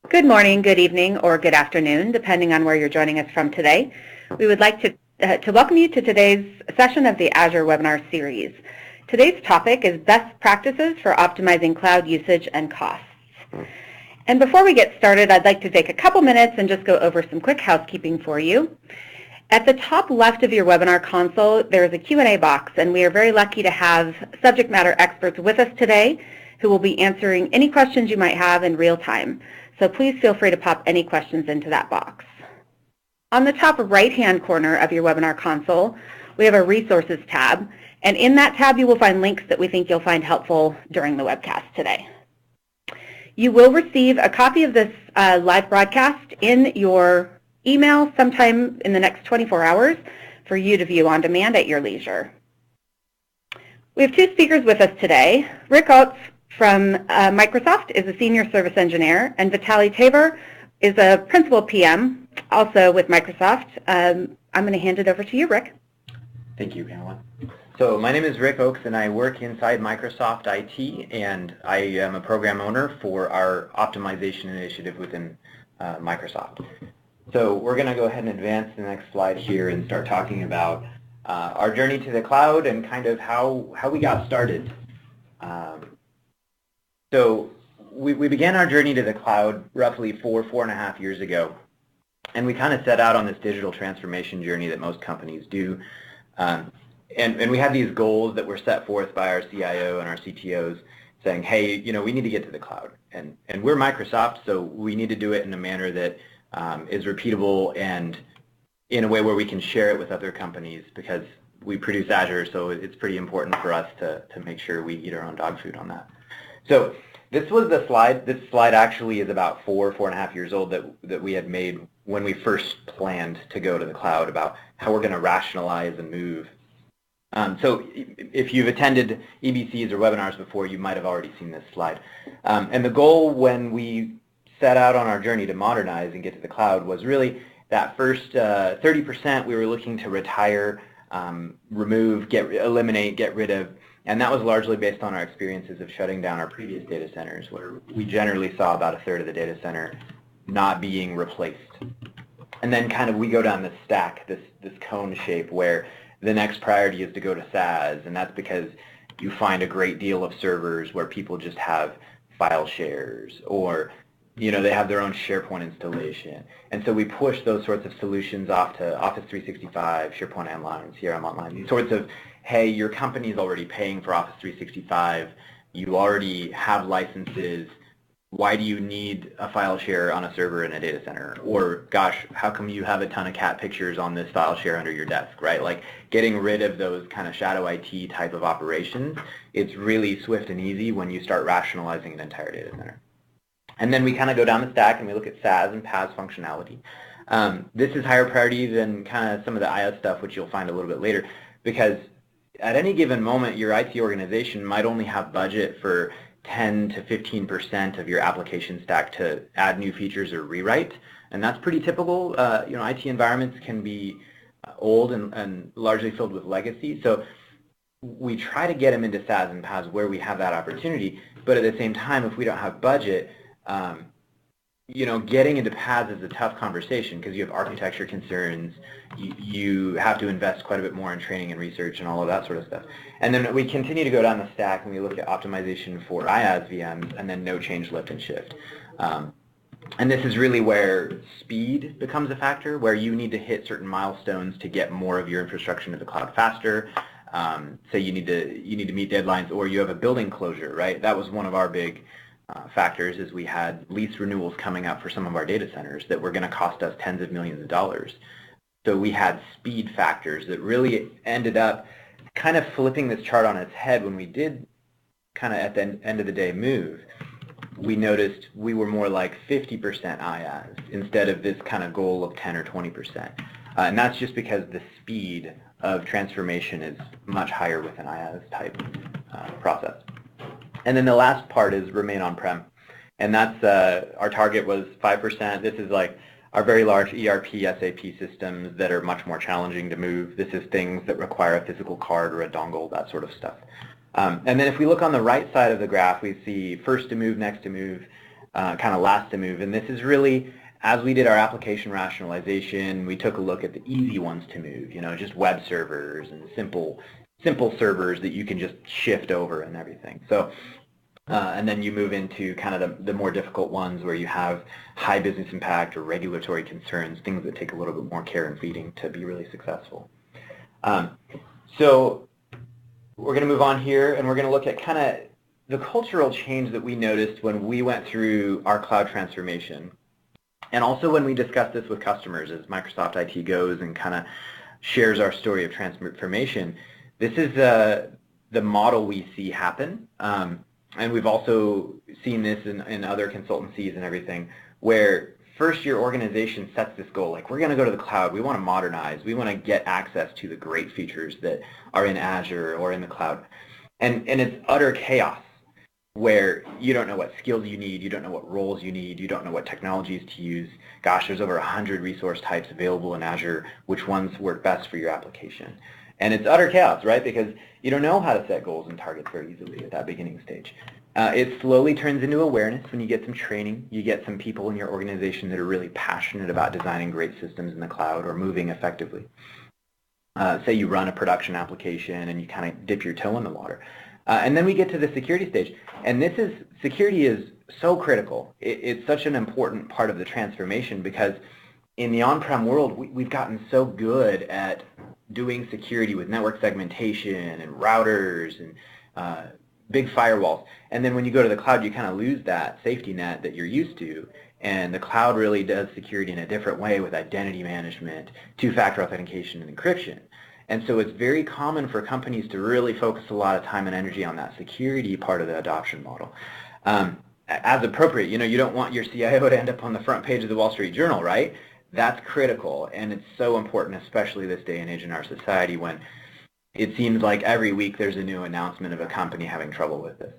Good morning, good evening, or good afternoon, depending on where you're joining us from today. We would like to welcome you to today's session of the Azure webinar series. Today's topic is best practices for optimizing cloud usage and costs. And before we get started, I'd like to take a couple minutes and just go over some quick housekeeping for you. At the top left of your webinar console, there is a Q&A box, and we are very lucky to have subject matter experts with us today who will be answering any questions you might have in real time. So please feel free to pop any questions into that box. On the top right-hand corner of your webinar console, we have a Resources tab, and in that tab you will find links that we think you'll find helpful during the webcast today. You will receive a copy of this live broadcast in your email sometime in the next 24 hours for you to view on demand at your leisure. We have two speakers with us today. Rick Oakes from Microsoft is a Senior Service Engineer, and Vitaly Tabor is a Principal PM, also with Microsoft. I'm going to hand it over to you, Rick. Thank you, Pamela. So my name is Rick Oakes, and I work inside Microsoft IT, and I am a program owner for our optimization initiative within Microsoft. So we're going to go ahead and advance to the next slide here and start talking about our journey to the cloud and kind of how we got started. So we began our journey to the cloud roughly four and a half years ago, and we kind of set out on this digital transformation journey that most companies do. And we had these goals that were set forth by our CIO and our CTOs saying, hey, you know, we need to get to the cloud. And we're Microsoft, so we need to do it in a manner that is repeatable and in a way where we can share it with other companies, because we produce Azure, so it's pretty important for us to make sure we eat our own dog food on that. So this was the slide. This slide actually is about four and a half years old that we had made when we first planned to go to the cloud, about how we're going to rationalize and move. So if you've attended EBCs or webinars before, you might have already seen this slide. And the goal when we set out on our journey to modernize and get to the cloud was really that first 30% we were looking to retire, remove, eliminate, get rid of. And that was largely based on our experiences of shutting down our previous data centers, where we generally saw about a third of the data center not being replaced. And then kind of we go down this stack, this cone shape, where the next priority is to go to SaaS, and that's because you find a great deal of servers where people just have file shares, or you know, they have their own SharePoint installation. And so we push those sorts of solutions off to Office 365, SharePoint Online, CRM Online, these sorts of, hey, your company is already paying for Office 365, you already have licenses, why do you need a file share on a server in a data center? Or, gosh, how come you have a ton of cat pictures on this file share under your desk, right? Like, getting rid of those kind of shadow IT type of operations, it's really swift and easy when you start rationalizing an entire data center. And then we kind of go down the stack and we look at SaaS and PaaS functionality. This is higher priority than kind of some of the IaaS stuff, which you'll find a little bit later, because at any given moment, your IT organization might only have budget for 10 to 15% of your application stack to add new features or rewrite, and that's pretty typical. You know, IT environments can be old and largely filled with legacy, so we try to get them into SaaS and PaaS where we have that opportunity, but at the same time, if we don't have budget, you know, getting into PaaS is a tough conversation because you have architecture concerns, you have to invest quite a bit more in training and research and all of that sort of stuff. And then we continue to go down the stack and we look at optimization for IaaS VMs and then no change, lift, and shift. And this is really where speed becomes a factor, where you need to hit certain milestones to get more of your infrastructure into the cloud faster. So you need to meet deadlines, or you have a building closure, right? That was one of our big factors, is we had lease renewals coming up for some of our data centers that were going to cost us tens of millions of dollars. So we had speed factors that really ended up kind of flipping this chart on its head when we did kind of at the end of the day move. We noticed we were more like 50% IaaS instead of this kind of goal of 10 or 20%. And that's just because the speed of transformation is much higher with an IaaS type process. And then the last part is remain on-prem. And that's, our target was 5%. This is like our very large ERP, SAP systems that are much more challenging to move. This is things that require a physical card or a dongle, that sort of stuff. And then if we look on the right side of the graph, we see first to move, next to move. kind of last to move. And this is really, as we did our application rationalization, we took a look at the easy ones to move, just web servers and simple servers that you can just shift over and everything. So, and then you move into kind of the more difficult ones where you have high business impact or regulatory concerns, things that take a little bit more care and feeding to be really successful. So we're going to move on here, and we're going to look at kind of the cultural change that we noticed when we went through our cloud transformation. And also when we discuss this with customers as Microsoft IT goes and kind of shares our story of transformation, this is the model we see happen. And we've also seen this in other consultancies and everything, where first your organization sets this goal, like we're going to go to the cloud, we want to modernize, we want to get access to the great features that are in Azure or in the cloud. And it's utter chaos, where you don't know what skills you need, you don't know what roles you need, you don't know what technologies to use. Gosh, there's over 100 resource types available in Azure. Which ones work best for your application? And it's utter chaos, right? Because you don't know how to set goals and targets very easily at that beginning stage. It slowly turns into awareness when you get some training. You get some people in your organization that are really passionate about designing great systems in the cloud or moving effectively. Say you run a production application and you kind of dip your toe in the water. And then we get to the security stage. And security is so critical. It's such an important part of the transformation, because in the on-prem world, we've gotten so good at doing security with network segmentation and routers and big firewalls. And then when you go to the cloud, you kind of lose that safety net that you're used to. And the cloud really does security in a different way with identity management, two-factor authentication, and encryption. And so it's very common for companies to really focus a lot of time and energy on that security part of the adoption model. As appropriate, you don't want your CIO to end up on the front page of the Wall Street Journal, right? That's critical, and it's so important, especially this day and age in our society, when it seems like every week there's a new announcement of a company having trouble with this.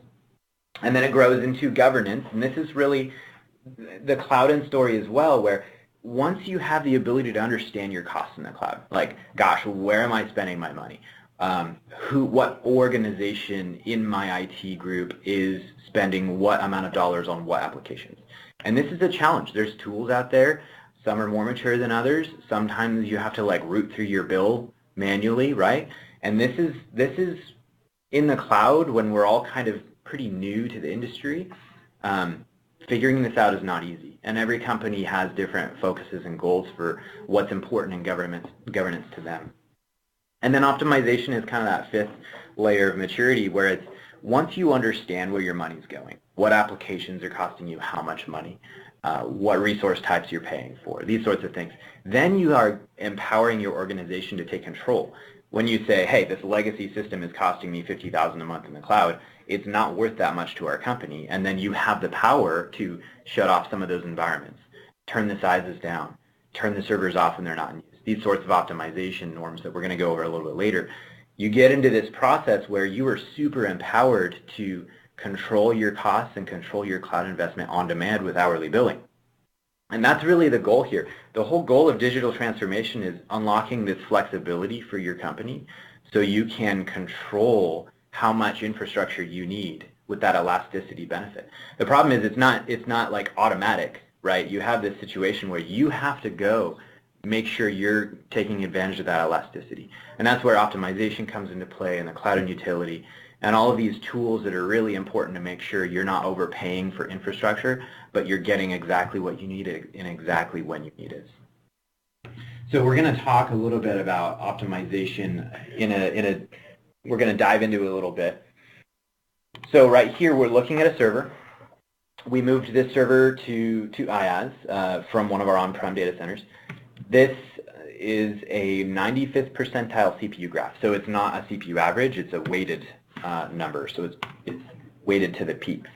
And then it grows into governance, and this is really the cloud and story as well, where once you have the ability to understand your costs in the cloud, like, gosh, where am I spending my money? What organization in my IT group is spending what amount of dollars on what applications? And this is a challenge. There's tools out there. Some are more mature than others. Sometimes you have to root through your bill manually, right? And this is in the cloud when we're all kind of pretty new to the industry. Figuring this out is not easy, and every company has different focuses and goals for what's important in governance to them. And then optimization is kind of that fifth layer of maturity, where it's once you understand where your money's going, what applications are costing you how much money, what resource types you're paying for, these sorts of things, then you are empowering your organization to take control. When you say, hey, this legacy system is costing me $50,000 a month in the cloud, it's not worth that much to our company, and then you have the power to shut off some of those environments, turn the sizes down, turn the servers off when they're not in use. These sorts of optimization norms that we're going to go over a little bit later. You get into this process where you are super empowered to control your costs and control your cloud investment on demand with hourly billing. And that's really the goal here. The whole goal of digital transformation is unlocking this flexibility for your company so you can control how much infrastructure you need with that elasticity benefit. The problem is it's not like automatic, right? You have this situation where you have to go make sure you're taking advantage of that elasticity. And that's where optimization comes into play, and the cloud and utility, and all of these tools that are really important to make sure you're not overpaying for infrastructure, but you're getting exactly what you need and exactly when you need it. So we're going to talk a little bit about optimization we're going to dive into it a little bit. So right here we're looking at a server. We moved this server to IaaS from one of our on-prem data centers. This is a 95th percentile CPU graph. So it's not a CPU average, it's a weighted number. So it's weighted to the peaks.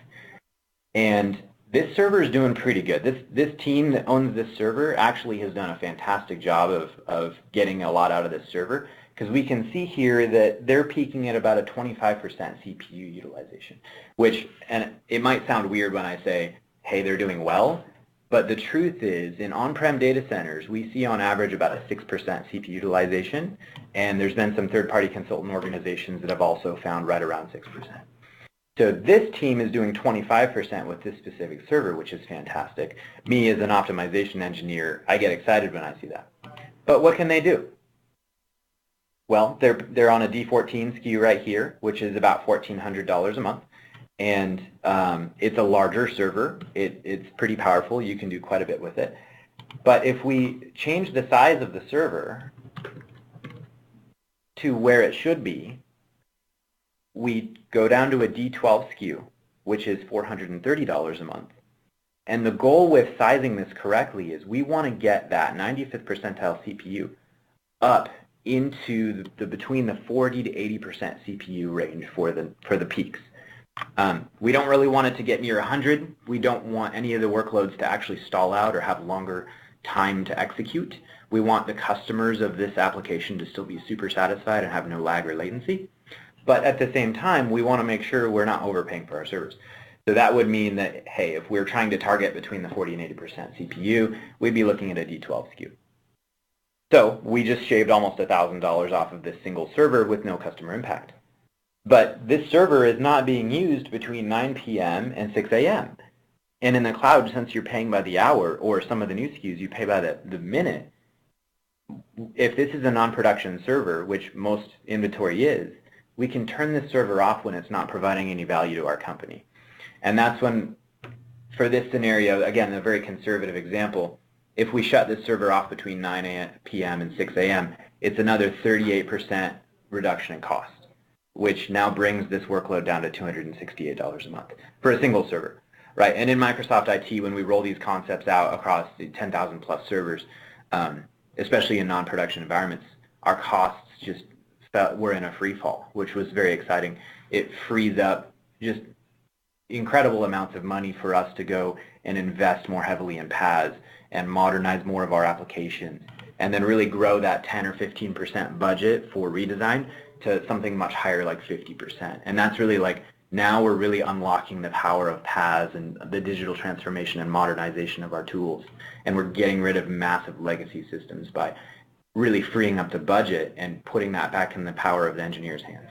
And this server is doing pretty good. This team that owns this server actually has done a fantastic job of getting a lot out of this server, because we can see here that they're peaking at about a 25% CPU utilization, which, and it might sound weird when I say, hey, they're doing well, but the truth is, in on-prem data centers, we see on average about a 6% CPU utilization, and there's been some third-party consultant organizations that have also found right around 6%. So this team is doing 25% with this specific server, which is fantastic. Me as an optimization engineer, I get excited when I see that. But what can they do? Well, they're on a D14 SKU right here, which is about $1,400 a month. And it's a larger server. It's pretty powerful. You can do quite a bit with it. But if we change the size of the server to where it should be, we go down to a D12 SKU, which is $430 a month. And the goal with sizing this correctly is we want to get that 95th percentile CPU up into the between the 40 to 80% CPU range for the peaks. We don't really want it to get near 100. We don't want any of the workloads to actually stall out or have longer time to execute. We want the customers of this application to still be super satisfied and have no lag or latency. But at the same time, we want to make sure we're not overpaying for our servers. So that would mean that, hey, if we're trying to target between the 40 and 80% CPU, we'd be looking at a D12 SKU. So we just shaved almost $1,000 off of this single server with no customer impact. But this server is not being used between 9 p.m. and 6 a.m. And in the cloud, since you're paying by the hour, or some of the new SKUs, you pay by the minute, if this is a non-production server, which most inventory is, we can turn this server off when it's not providing any value to our company. And that's when, for this scenario, again, a very conservative example, if we shut this server off between 9 p.m. and 6 a.m., it's another 38% reduction in cost, which now brings this workload down to $268 a month for a single server, right? And in Microsoft IT, when we roll these concepts out across the 10,000 plus servers, especially in non-production environments, our costs just were in a free fall, which was very exciting. It frees up just incredible amounts of money for us to go and invest more heavily in PaaS and modernize more of our applications, and then really grow that 10 or 15% budget for redesign to something much higher, like 50%. And that's really like, now we're really unlocking the power of PaaS and the digital transformation and modernization of our tools. And we're getting rid of massive legacy systems by really freeing up the budget and putting that back in the power of the engineer's hands.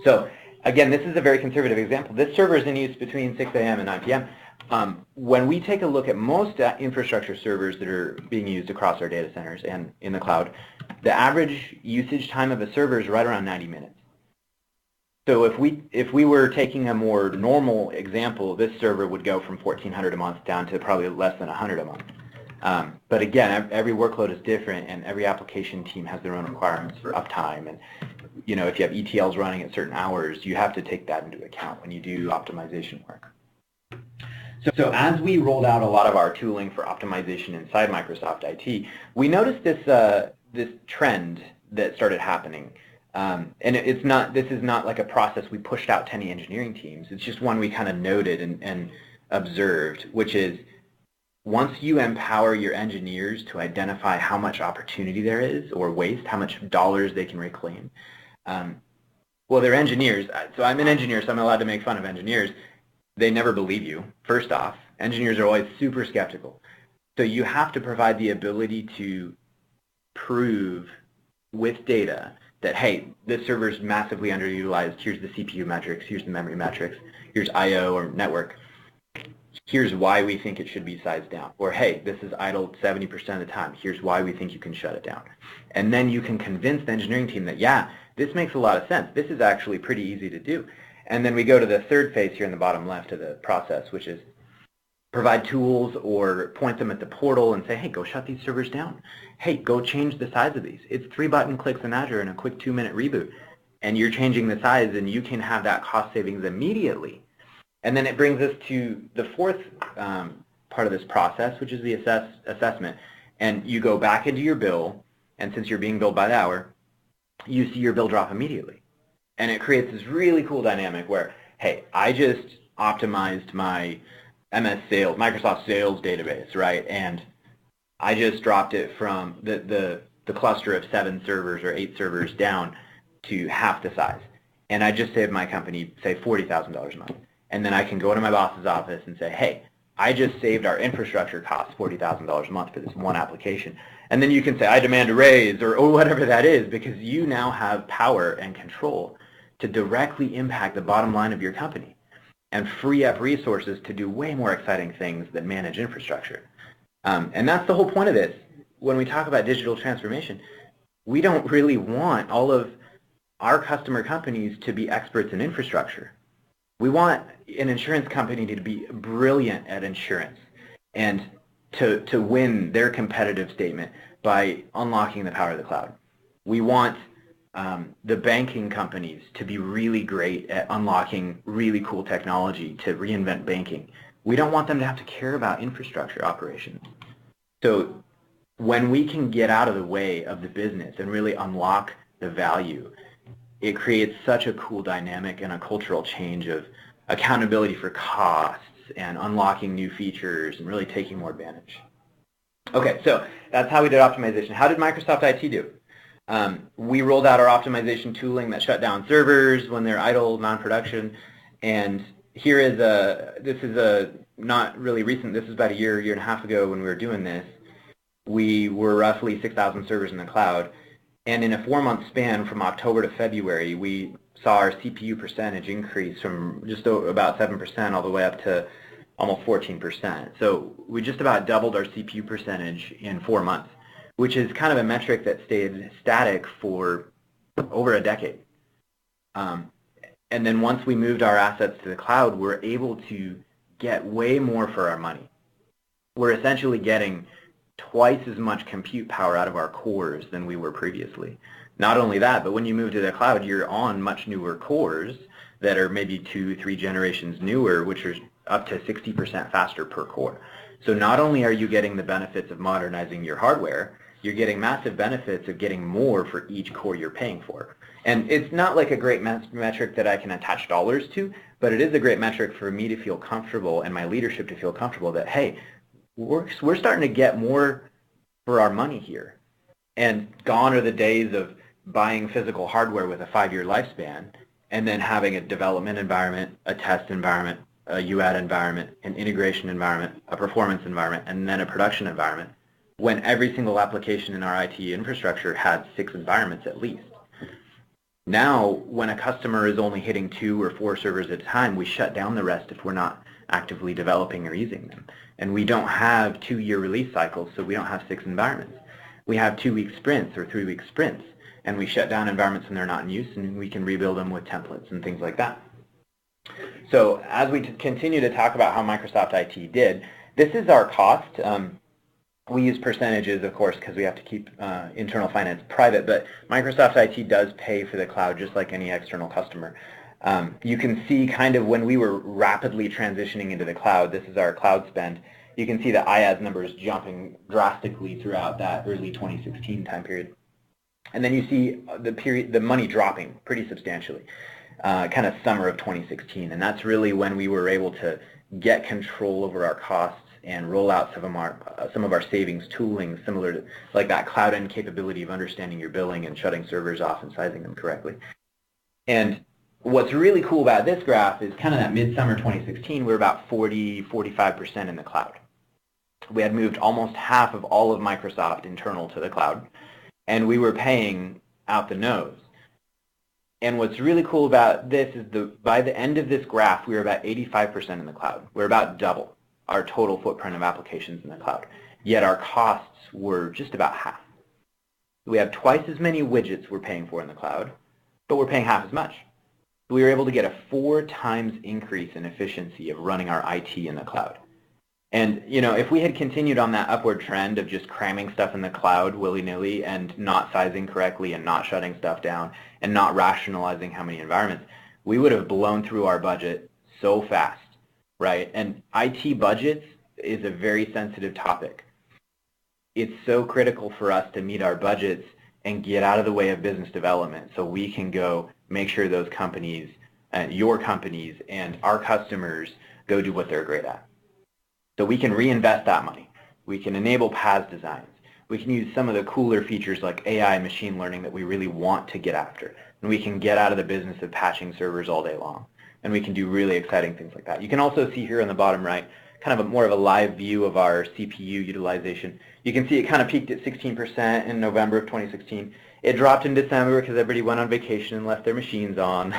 So again, this is a very conservative example. This server is in use between 6 a.m. and 9 p.m. When we take a look at most infrastructure servers that are being used across our data centers and in the cloud, the average usage time of a server is right around 90 minutes. So if we were taking a more normal example, this server would go from $1,400 a month down to probably less than $100 a month. But again, every workload is different, and every application team has their own requirements for uptime. And you know, if you have ETLs running at certain hours, you have to take that into account when you do optimization work. So as we rolled out a lot of our tooling for optimization inside Microsoft IT, we noticed this trend that started happening. And this is not like a process we pushed out to any engineering teams. It's just one we kind of noted and observed, which is, once you empower your engineers to identify how much opportunity there is or waste, how much dollars they can reclaim, well, they're engineers. So I'm an engineer, so I'm allowed to make fun of engineers. They never believe you, first off. Engineers are always super skeptical. So you have to provide the ability to prove with data that, hey, this server is massively underutilized. Here's the CPU metrics. Here's the memory metrics. Here's I/O or network. Here's why we think it should be sized down. Or, hey, this is idle 70% of the time. Here's why we think you can shut it down. And then you can convince the engineering team that, yeah, this makes a lot of sense. This is actually pretty easy to do. And then we go to the third phase here in the bottom left of the process, which is provide tools or point them at the portal and say, hey, go shut these servers down. Hey, go change the size of these. It's 3 button clicks in Azure and a quick 2-minute reboot. And you're changing the size, and you can have that cost savings immediately. And then it brings us to the fourth part of this process, which is the assessment. And you go back into your bill, and since you're being billed by the hour, you see your bill drop immediately. And it creates this really cool dynamic where, hey, I just optimized my Microsoft Sales database, right? And I just dropped it from the cluster of 7 servers or 8 servers down to half the size. And I just saved my company, say, $40,000 a month. And then I can go to my boss's office and say, hey, I just saved our infrastructure costs $40,000 a month for this one application. And then you can say, I demand a raise, or whatever that is, because you now have power and control to directly impact the bottom line of your company and free up resources to do way more exciting things than manage infrastructure. And that's the whole point of this. When we talk about digital transformation, we don't really want all of our customer companies to be experts in infrastructure. We want an insurance company to be brilliant at insurance and to win their competitive statement by unlocking the power of the cloud. We want the banking companies to be really great at unlocking really cool technology to reinvent banking. We don't want them to have to care about infrastructure operations. So when we can get out of the way of the business and really unlock the value, it creates such a cool dynamic and a cultural change of accountability for costs and unlocking new features and really taking more advantage. Okay, so that's how we did optimization. How did Microsoft IT do? We rolled out our optimization tooling that shut down servers when they're idle, non-production, and here is this is not really recent, this is about a year and a half ago when we were doing this. We were roughly 6,000 servers in the cloud, and in a 4-month span from October to February, we saw our CPU percentage increase from just about 7% all the way up to almost 14%. So we just about doubled our CPU percentage in 4 months, which is kind of a metric that stayed static for over a decade. And then once we moved our assets to the cloud, we're able to get way more for our money. We're essentially getting twice as much compute power out of our cores than we were previously. Not only that, but when you move to the cloud, you're on much newer cores that are maybe 2-3 generations newer, which are up to 60% faster per core. So not only are you getting the benefits of modernizing your hardware, you're getting massive benefits of getting more for each core you're paying for. And it's not like a great metric that I can attach dollars to, but it is a great metric for me to feel comfortable and my leadership to feel comfortable that, hey, we're starting to get more for our money here. And gone are the days of buying physical hardware with a 5-year lifespan and then having a development environment, a test environment, a UAT environment, an integration environment, a performance environment, and then a production environment, when every single application in our IT infrastructure had 6 environments at least. Now, when a customer is only hitting 2 or 4 servers at a time, we shut down the rest if we're not actively developing or using them. And we don't have 2-year release cycles, so we don't have 6 environments. We have 2-week sprints or 3-week sprints, and we shut down environments when they're not in use, and we can rebuild them with templates and things like that. So as we continue to talk about how Microsoft IT did, this is our cost. We use percentages, of course, because we have to keep internal finance private, but Microsoft IT does pay for the cloud just like any external customer. You can see kind of when we were rapidly transitioning into the cloud, this is our cloud spend, you can see the IaaS numbers jumping drastically throughout that early 2016 time period. And then you see the money dropping pretty substantially, kind of summer of 2016, and that's really when we were able to get control over our costs and roll out some of our savings tooling, similar to like that cloud end capability of understanding your billing and shutting servers off and sizing them correctly. And what's really cool about this graph is kind of that midsummer 2016, we're about 40-45% in the cloud. We had moved almost half of all of Microsoft internal to the cloud, and we were paying out the nose. And what's really cool about this is by the end of this graph, we were about 85% in the cloud. We're about double our total footprint of applications in the cloud, yet our costs were just about half. We have twice as many widgets we're paying for in the cloud, but we're paying half as much. We were able to get a 4 times increase in efficiency of running our IT in the cloud. And you know, if we had continued on that upward trend of just cramming stuff in the cloud willy-nilly and not sizing correctly and not shutting stuff down and not rationalizing how many environments, we would have blown through our budget so fast. Right, and IT budgets is a very sensitive topic. It's so critical for us to meet our budgets and get out of the way of business development so we can go make sure those companies, your companies and our customers go do what they're great at. So we can reinvest that money. We can enable PaaS designs. We can use some of the cooler features like AI machine learning that we really want to get after. And we can get out of the business of patching servers all day long. And we can do really exciting things like that. You can also see here on the bottom right, kind of more of a live view of our CPU utilization. You can see it kind of peaked at 16% in November of 2016, it dropped in December because everybody went on vacation and left their machines on.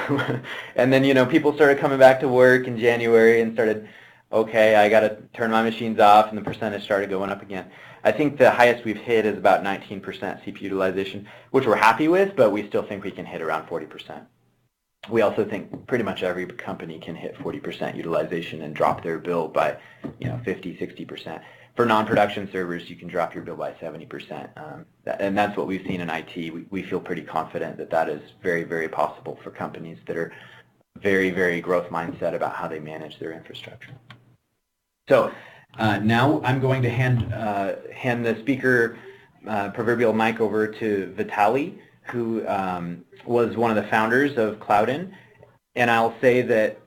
And then, people started coming back to work in January and started, okay, I got to turn my machines off, and the percentage started going up again. I think the highest we've hit is about 19% CPU utilization, which we're happy with, but we still think we can hit around 40%. We also think pretty much every company can hit 40% utilization and drop their bill by 50, 60%. For non-production servers, you can drop your bill by 70%, and that's what we've seen in IT. We feel pretty confident that that is very, very possible for companies that are very, very growth mindset about how they manage their infrastructure. So now I'm going to hand the speaker proverbial mic over to Vitaly, who was one of the founders of Cloudin, and I'll say that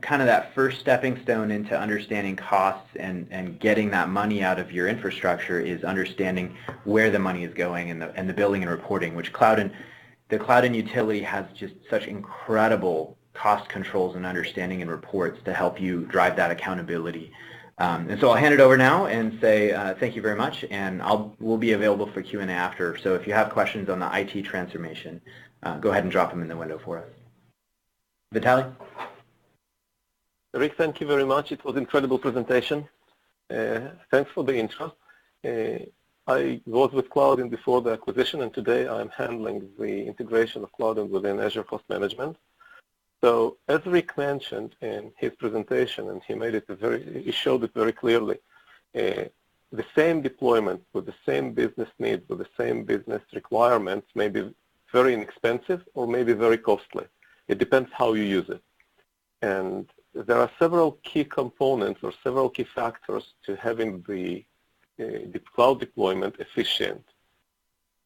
kind of that first stepping stone into understanding costs and getting that money out of your infrastructure is understanding where the money is going and the billing and reporting, which the Cloudin utility has just such incredible cost controls and understanding and reports to help you drive that accountability. And so I'll hand it over now and say thank you very much, and we'll be available for Q&A after. So if you have questions on the IT transformation, go ahead and drop them in the window for us. Vitaly? Rick, thank you very much. It was an incredible presentation. Thanks for the intro. I was with Cloudin before the acquisition, and today I'm handling the integration of Cloudin within Azure Cost Management. So, as Rick mentioned in his presentation, and he showed it very clearly, the same deployment with the same business needs, with the same business requirements may be very inexpensive or maybe very costly. It depends how you use it. And there are several key components or several key factors to having the cloud deployment efficient.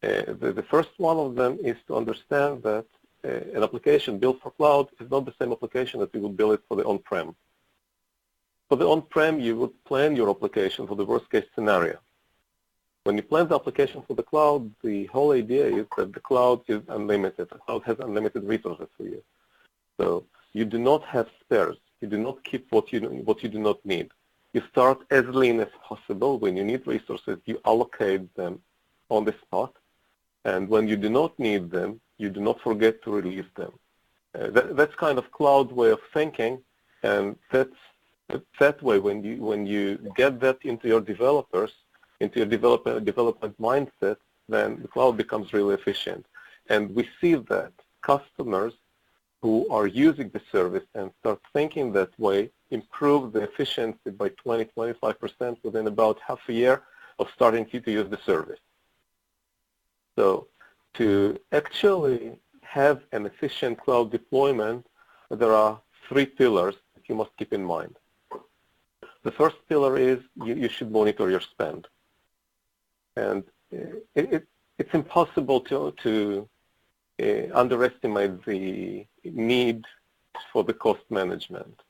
The first one of them is to understand that an application built for cloud is not the same application that you would build it for the on-prem. For the on-prem, you would plan your application for the worst-case scenario. When you plan the application for the cloud, the whole idea is that the cloud is unlimited. The cloud has unlimited resources for you. So you do not have spares. You do not keep what you do not need. You start as lean as possible. When you need resources, you allocate them on the spot. And when you do not need them, you do not forget to release them. That's kind of cloud way of thinking, and that way when you get that into your developers, into your development mindset, then the cloud becomes really efficient. And we see that customers who are using the service and start thinking that way improve the efficiency by 20-25% within about half a year of starting to use the service. So to actually have an efficient cloud deployment, there are three pillars that you must keep in mind. The first pillar is you should monitor your spend. And it's impossible to underestimate the need for the cost management,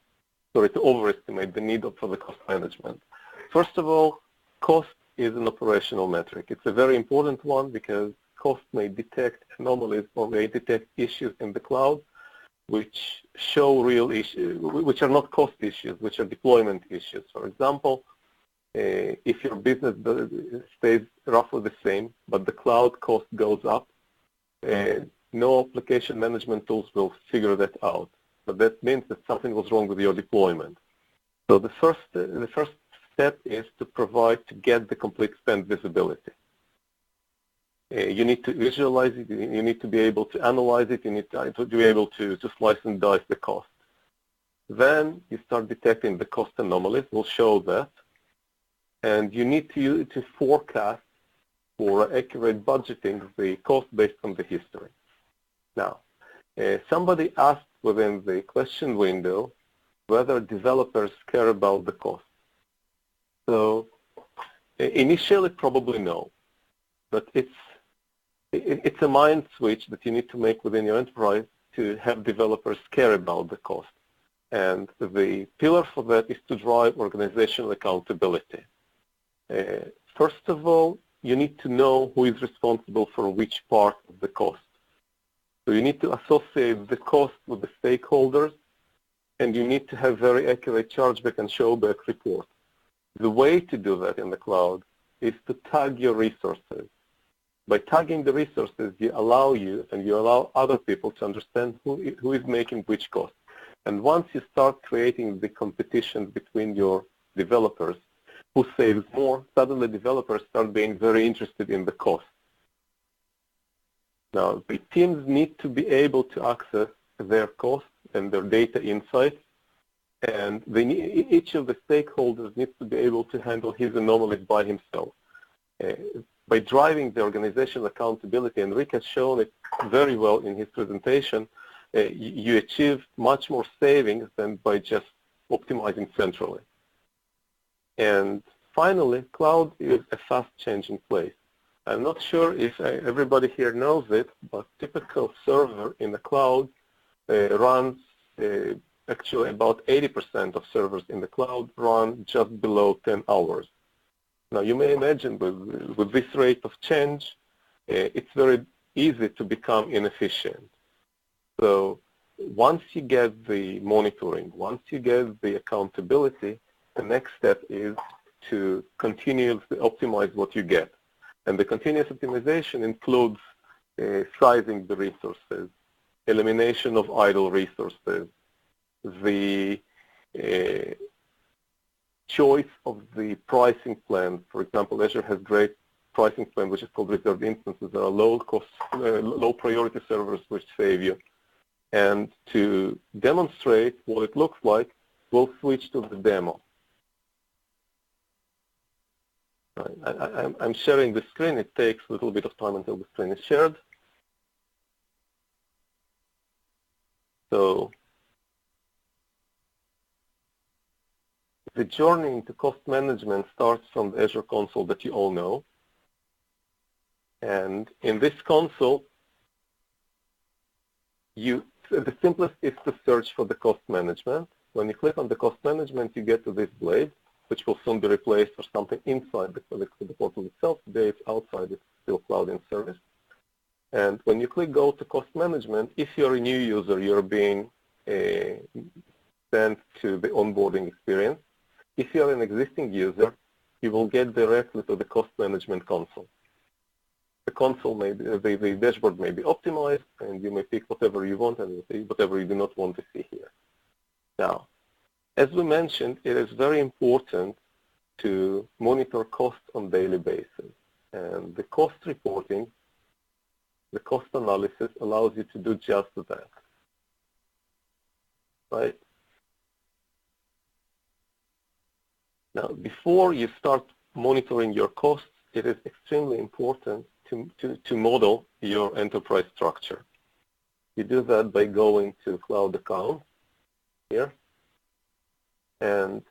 sorry, to overestimate the need for the cost management. First of all, cost is an operational metric. It's a very important one because cost may detect anomalies or may detect issues in the cloud which show real issues, which are not cost issues, which are deployment issues. For example, if your business stays roughly the same, but the cloud cost goes up, no application management tools will figure that out. But that means that something was wrong with your deployment. So the first step is to get the complete spend visibility. You need to visualize it, you need to be able to analyze it, you need to be able to slice and dice the cost. Then you start detecting the cost anomalies, we'll show that. And you need to forecast for accurate budgeting the cost based on the history. Now, somebody asked within the question window whether developers care about the cost. So initially, probably no, but it's a mind switch that you need to make within your enterprise to have developers care about the cost. And the pillar for that is to drive organizational accountability. First of all, you need to know who is responsible for which part of the cost. So you need to associate the cost with the stakeholders, and you need to have very accurate chargeback and showback reports. The way to do that in the cloud is to tag your resources. By tagging the resources, you allow other people to understand who is making which cost. And once you start creating the competition between your developers, who saves more, suddenly developers start being very interested in the cost. Now, the teams need to be able to access their costs and their data insights, and each of the stakeholders needs to be able to handle his anomalies by himself. By driving the organizational accountability, and Rick has shown it very well in his presentation, you achieve much more savings than by just optimizing centrally. And finally, cloud is a fast-changing place. I'm not sure if everybody here knows it, but typical server in the cloud runs, actually about 80% of servers in the cloud run just below 10 hours. Now, you may imagine with this rate of change, it's very easy to become inefficient. So once you get the monitoring, once you get the accountability, the next step is to continuously optimize what you get. And the continuous optimization includes sizing the resources, elimination of idle resources, the choice of the pricing plan. For example, Azure has great pricing plan, which is called reserved instances. There are low priority servers which save you. And to demonstrate what it looks like, we'll switch to the demo. I'm sharing the screen. It takes a little bit of time until the screen is shared. So the journey into cost management starts from the Azure console that you all know. And in this console, the simplest is to search for the cost management. When you click on the cost management, you get to this blade, which will soon be replaced for something inside the portal itself. Today it's outside, it's still cloud in service. And when you click go to cost management, if you're a new user, you're being sent to the onboarding experience. If you're an existing user, you will get directly to the cost management console. The console may be, the dashboard may be optimized, and you may pick whatever you want and whatever you do not want to see here. Now, as we mentioned, it is very important to monitor costs on a daily basis. And the cost reporting, the cost analysis allows you to do just that. Right? Now, before you start monitoring your costs, it is extremely important to model your enterprise structure. You do that by going to Cloud Account here. And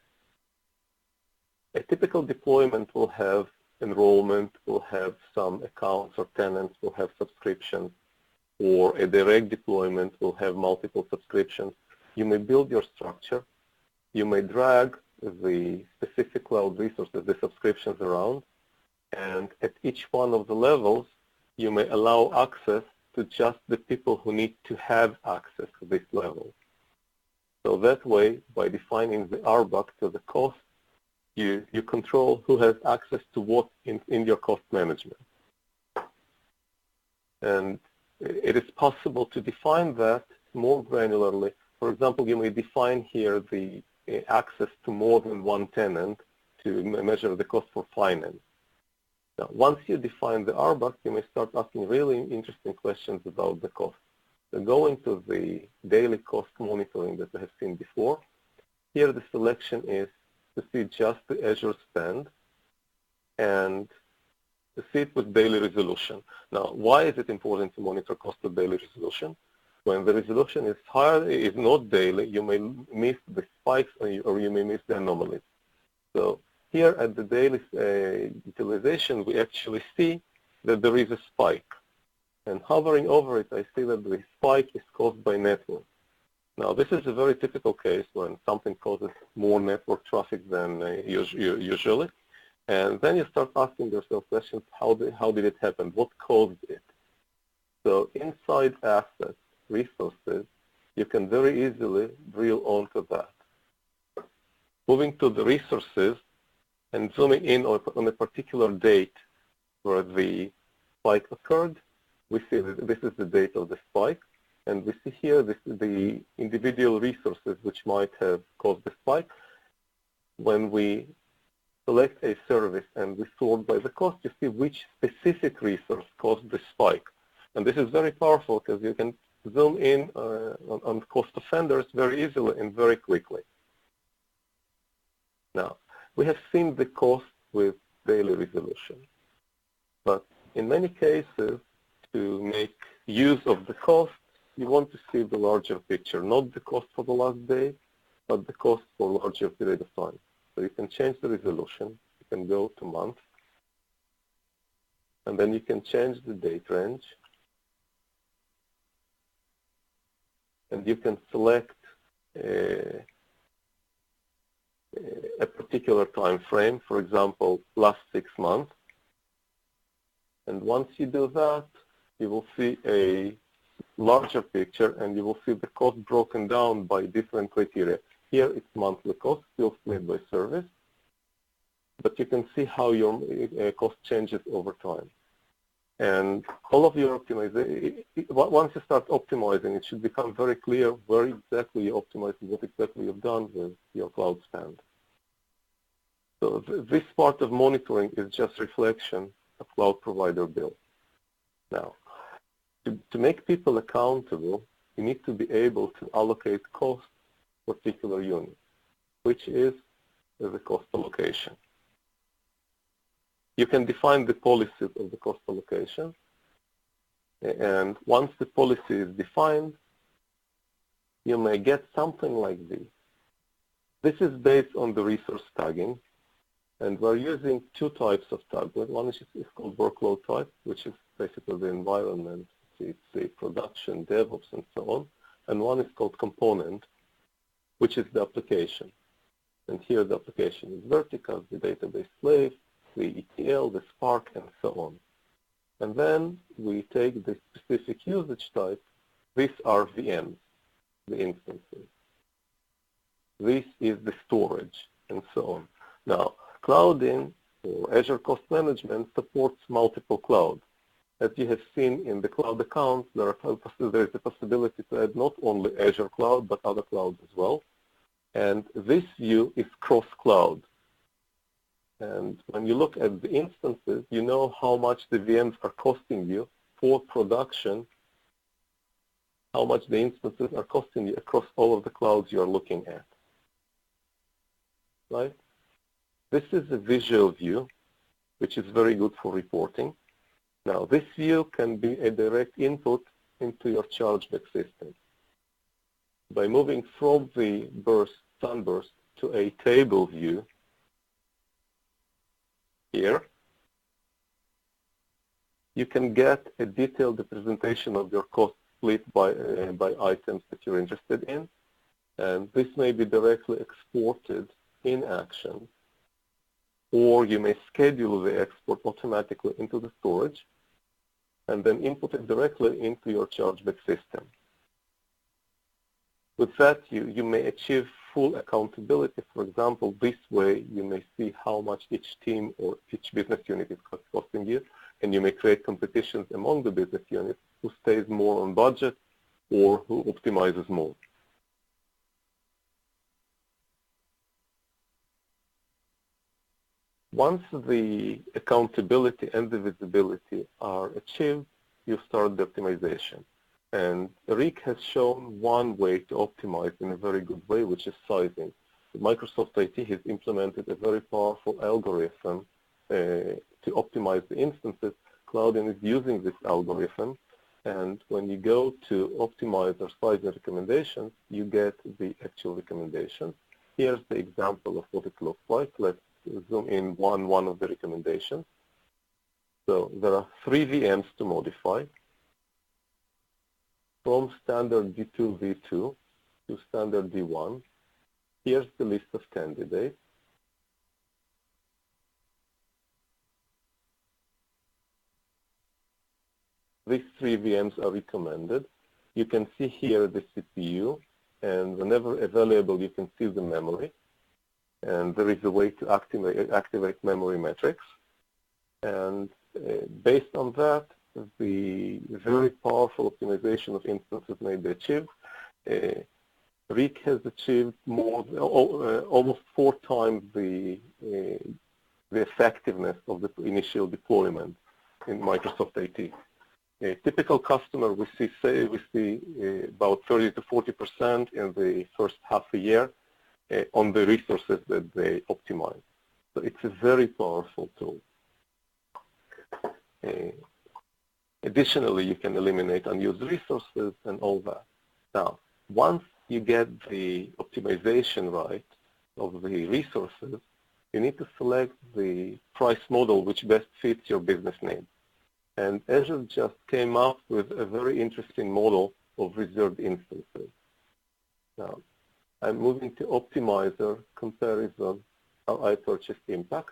a typical deployment will have enrollment, will have some accounts or tenants, will have subscriptions, or a direct deployment will have multiple subscriptions. You may build your structure. You may drag the specific cloud resources, the subscriptions around, and at each one of the levels, you may allow access to just the people who need to have access to this level. So that way, by defining the RBAC to the cost, you control who has access to what in your cost management. And it is possible to define that more granularly. For example, you may define here the access to more than one tenant to measure the cost for finance. Now, once you define the RBAC, you may start asking really interesting questions about the cost. So going to the daily cost monitoring that we have seen before, here the selection is to see just the Azure spend and to see it with daily resolution. Now, why is it important to monitor cost with daily resolution? When the resolution is higher, is not daily, you may miss the spikes or you may miss the anomalies. So here at the daily utilization, we actually see that there is a spike. And hovering over it, I see that the spike is caused by network. Now, this is a very typical case when something causes more network traffic than usually. And then you start asking yourself questions, how did it happen? What caused it? So inside assets, resources, you can very easily drill onto that. Moving to the resources and zooming in on a particular date where the spike occurred. We see that this is the date of the spike. And we see here the individual resources which might have caused the spike. When we select a service and we sort by the cost, you see which specific resource caused the spike. And this is very powerful because you can zoom in on cost offenders very easily and very quickly. Now, we have seen the cost with daily resolution. But in many cases, to make use of the cost, you want to see the larger picture, not the cost for the last day, but the cost for a larger period of time. So you can change the resolution. You can go to month. And then you can change the date range. And you can select a particular time frame, for example, last 6 months. And once you do that, you will see a larger picture, and you will see the cost broken down by different criteria. Here it's monthly cost, still split by service, but you can see how your cost changes over time. And all of your optimization, once you start optimizing, it should become very clear where exactly you optimize and what exactly you've done with your cloud spend. So this part of monitoring is just reflection of cloud provider bill. Now, to make people accountable, you need to be able to allocate cost to particular unit, which is the cost allocation. You can define the policies of the cost allocation, and once the policy is defined, you may get something like this. This is based on the resource tagging, and we're using 2 types of tagging. One is called workload type, which is basically the environment, it's the production, DevOps, and so on. And one is called component, which is the application. And here the application is vertical, the database slave, the ETL, the Spark, and so on. And then we take the specific usage type. These are VMs, the instances. This is the storage, and so on. Now, Cloudin, or Azure Cost Management, supports multiple clouds. As you have seen in the cloud account, there is a possibility to add not only Azure Cloud, but other clouds as well. And this view is cross-cloud. And when you look at the instances, you know how much the VMs are costing you for production, how much the instances are costing you across all of the clouds you are looking at. Right? This is a visual view, which is very good for reporting. Now, this view can be a direct input into your chargeback system. By moving from the Sunburst to a table view here, you can get a detailed representation of your cost split by items that you're interested in. And this may be directly exported in Action, or you may schedule the export automatically into the storage and then input it directly into your chargeback system. With that, you may achieve full accountability. For example, this way you may see how much each team or each business unit is costing you, and you may create competitions among the business units who stays more on budget or who optimizes more. Once the accountability and the visibility are achieved, you start the optimization. And Rick has shown one way to optimize in a very good way, which is sizing. Microsoft IT has implemented a very powerful algorithm to optimize the instances. Cloudin is using this algorithm, and when you go to optimize or size the recommendations, you get the actual recommendations. Here's the example of what it looks like. Let's zoom in one of the recommendations. So there are 3 VMs to modify, from standard D2 V2 to standard D1. Here's the list of candidates. These 3 VMs are recommended. You can see here the CPU, and whenever available, you can see the memory. And there is a way to activate memory metrics. And based on that, the very powerful optimization of instances may be achieved. REEC has achieved almost 4 times the effectiveness of the initial deployment in Microsoft AT. A typical customer, we see about 30 to 40% in the first half a year on the resources that they optimize. So it's a very powerful tool. Additionally, you can eliminate unused resources and all that. Now, once you get the optimization right of the resources, you need to select the price model which best fits your business needs. And Azure just came up with a very interesting model of reserved instances. Now, I'm moving to Optimizer comparison, how I purchased Impact.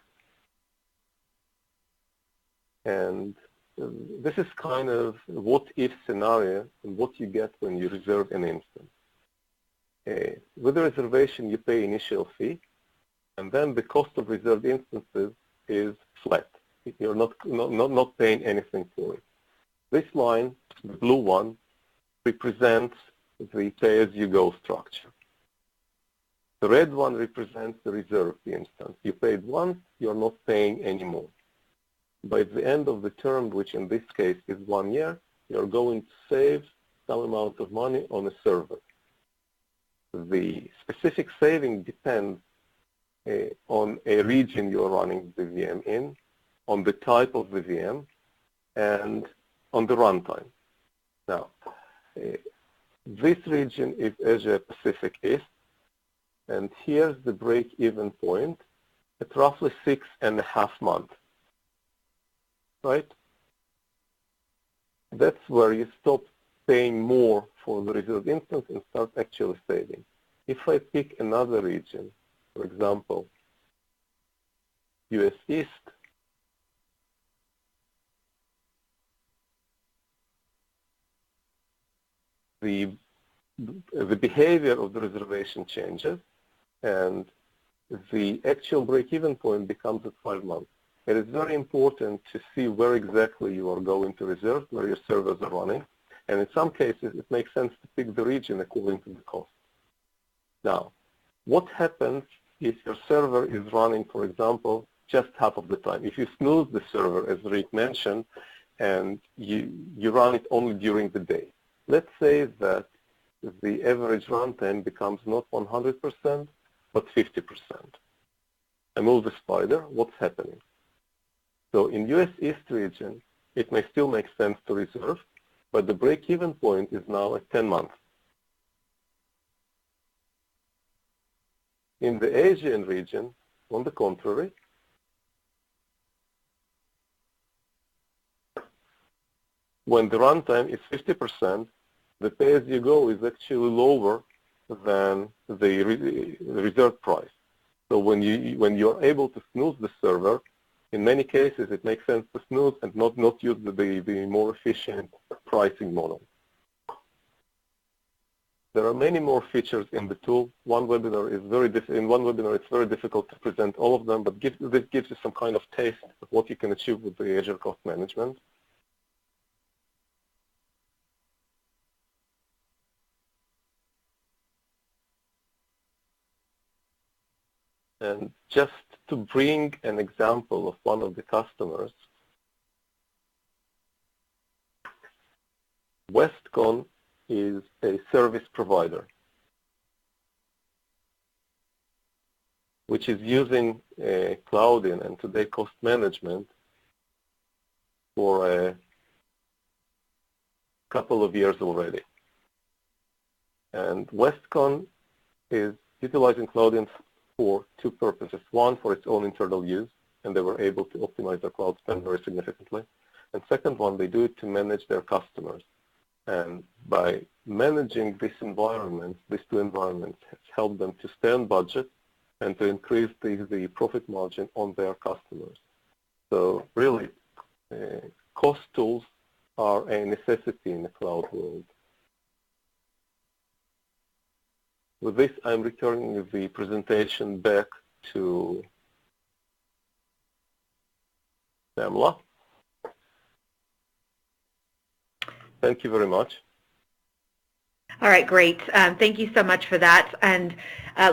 And this is kind of what-if scenario and what you get when you reserve an instance. With the reservation, you pay initial fee, and then the cost of reserved instances is flat. You're not paying anything for it. This line, the blue one, represents the pay-as-you-go structure. The red one represents the reserved instance. You paid once, you're not paying anymore. By the end of the term, which in this case is 1 year, you're going to save some amount of money on a server. The specific saving depends on a region you're running the VM in, on the type of the VM, and on the runtime. Now, this region is Asia Pacific East, and here's the break-even point at roughly 6.5 months. Right? That's where you stop paying more for the reserved instance and start actually saving. If I pick another region, for example, US East, the behavior of the reservation changes, and the actual break-even point becomes at 5 months. It is very important to see where exactly you are going to reserve, where your servers are running. And in some cases, it makes sense to pick the region according to the cost. Now, what happens if your server is running, for example, just half of the time? If you snooze the server, as Rick mentioned, and you run it only during the day. Let's say that the average runtime becomes not 100%, but 50%. I move the spider, what's happening? So in US East region, it may still make sense to reserve, but the break-even point is now at 10 months. In the Asian region, on the contrary, when the runtime is 50%, the pay-as-you-go is actually lower than the reserve price. So when you're able to snooze the server, in many cases, it makes sense to snooze and not use the more efficient pricing model. There are many more features in the tool. In one webinar, it's very difficult to present all of them, but this gives you some kind of taste of what you can achieve with the Azure Cost Management. And just to bring an example of one of the customers, Westcon is a service provider which is using Cloudin and today Cost Management for a couple of years already. And Westcon is utilizing Cloudin for 2 purposes. One, for its own internal use, and they were able to optimize their cloud spend very significantly. And second one, they do it to manage their customers. And by managing these 2 environments has helped them to stay on budget and to increase the profit margin on their customers. So really, cost tools are a necessity in the cloud world. With this, I'm returning the presentation back to Pamela. Thank you very much. All right, great. Thank you so much for that. And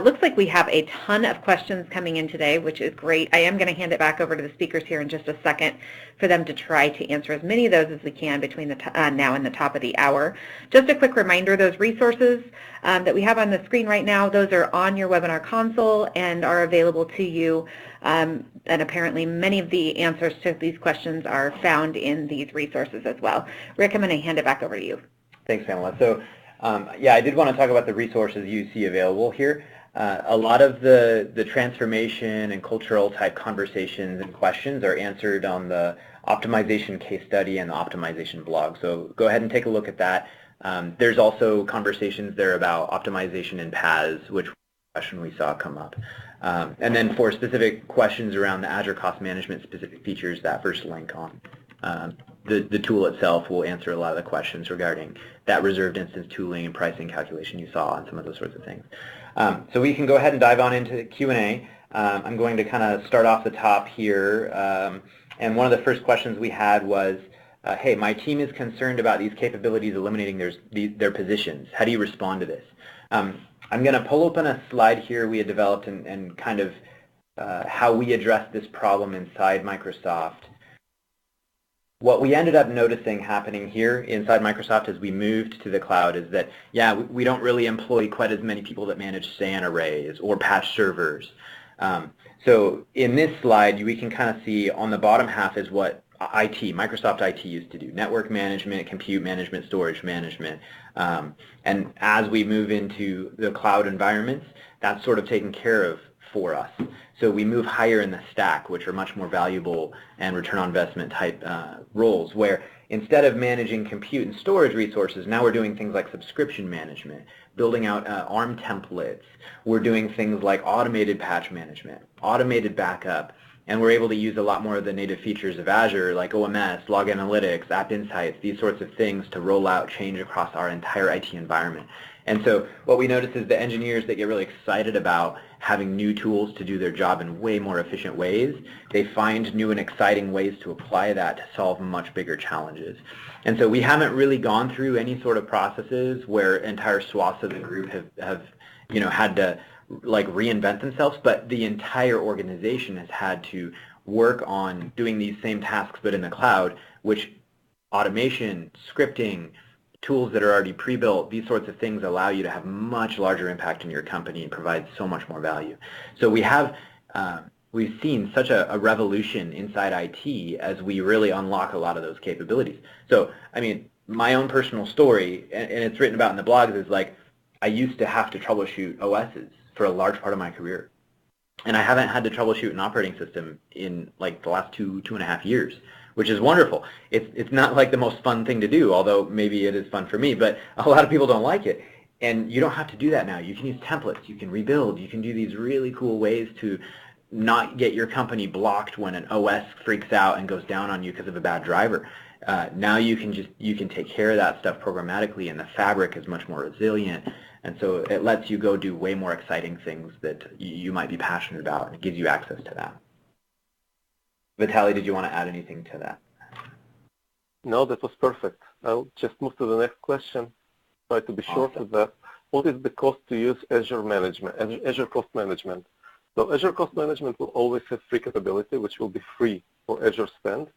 looks like we have a ton of questions coming in today, which is great. I am going to hand it back over to the speakers here in just a second for them to try to answer as many of those as we can between the now and the top of the hour. Just a quick reminder, those resources that we have on the screen right now, those are on your webinar console and are available to you. And apparently many of the answers to these questions are found in these resources as well. Rick, I'm going to hand it back over to you. Thanks, Pamela. So, yeah, I did want to talk about the resources you see available here. A lot of the transformation and cultural type conversations and questions are answered on the optimization case study and the optimization blog. So go ahead and take a look at that. There's also conversations there about optimization in paths, which question we saw come up. And then for specific questions around the Azure Cost Management specific features, that first link on the tool itself will answer a lot of the questions regarding that reserved instance tooling and pricing calculation you saw and some of those sorts of things. So we can go ahead and dive on into Q&A. I'm going to kind of start off the top here. And one of the first questions we had was, hey, my team is concerned about these capabilities eliminating their positions. How do you respond to this? I'm going to pull open a slide here we had developed and kind of how we address this problem inside Microsoft. What we ended up noticing happening here inside Microsoft as we moved to the cloud is that, yeah, we don't really employ quite as many people that manage SAN arrays or patch servers. So in this slide, we can kind of see on the bottom half is what Microsoft IT used to do: network management, compute management, storage management. And as we move into the cloud environments, that's sort of taken care of for us. So we move higher in the stack, which are much more valuable and return on investment type roles, where instead of managing compute and storage resources, now we're doing things like subscription management, building out ARM templates. We're doing things like automated patch management, automated backup, and we're able to use a lot more of the native features of Azure, like OMS, Log Analytics, App Insights, these sorts of things to roll out change across our entire IT environment. And so what we notice is the engineers that get really excited about having new tools to do their job in way more efficient ways, they find new and exciting ways to apply that to solve much bigger challenges. And so we haven't really gone through any sort of processes where entire swaths of the group have had to like reinvent themselves, but the entire organization has had to work on doing these same tasks but in the cloud, which automation, scripting, tools that are already pre-built, these sorts of things allow you to have much larger impact in your company and provide so much more value. So we've seen such a revolution inside IT as we really unlock a lot of those capabilities. So, I mean, my own personal story, and it's written about in the blogs, is like I used to have to troubleshoot OSs for a large part of my career. And I haven't had to troubleshoot an operating system in like the last two and a half years, which is wonderful. It's not like the most fun thing to do, although maybe it is fun for me, but a lot of people don't like it. And you don't have to do that now. You can use templates, you can rebuild, you can do these really cool ways to not get your company blocked when an OS freaks out and goes down on you because of a bad driver. Now you can take care of that stuff programmatically, and the fabric is much more resilient. And so it lets you go do way more exciting things that you might be passionate about, and it gives you access to that. Vitaly, did you want to add anything to that? No, that was perfect. I'll just move to the next question. Try to be short with that. What is the cost to use Azure Cost Management? So Azure Cost Management will always have free capability, which will be free for Azure Spend.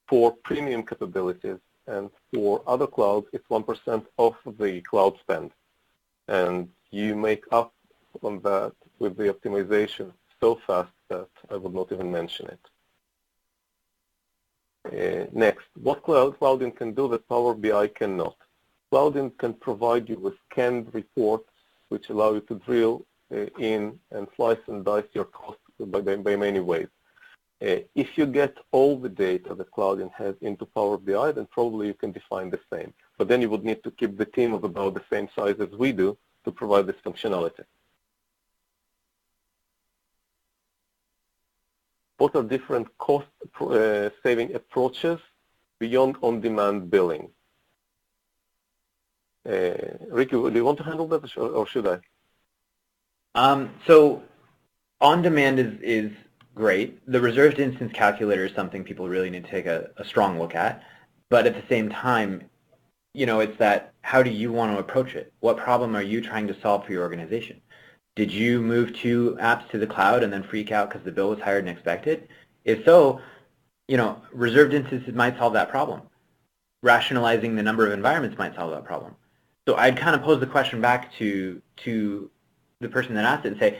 For premium capabilities and for other clouds, it's 1% of the cloud spend. And you make up on that with the optimization so fast that I would not even mention it. Next, what Cloudin can do that Power BI cannot? Cloudin can provide you with canned reports which allow you to drill in and slice and dice your costs by many ways. If you get all the data that Cloudin has into Power BI, then probably you can define the same. But then you would need to keep the team of about the same size as we do to provide this functionality. What are different cost-saving approaches beyond on-demand billing? Ricky, do you want to handle that, or should I? So on-demand is great. The reserved instance calculator is something people really need to take a strong look at. But at the same time, it's that, how do you want to approach it? What problem are you trying to solve for your organization? Did you move 2 apps to the cloud and then freak out because the bill was higher than expected? If so, reserved instances might solve that problem. Rationalizing the number of environments might solve that problem. So I'd kind of pose the question back to the person that asked it and say,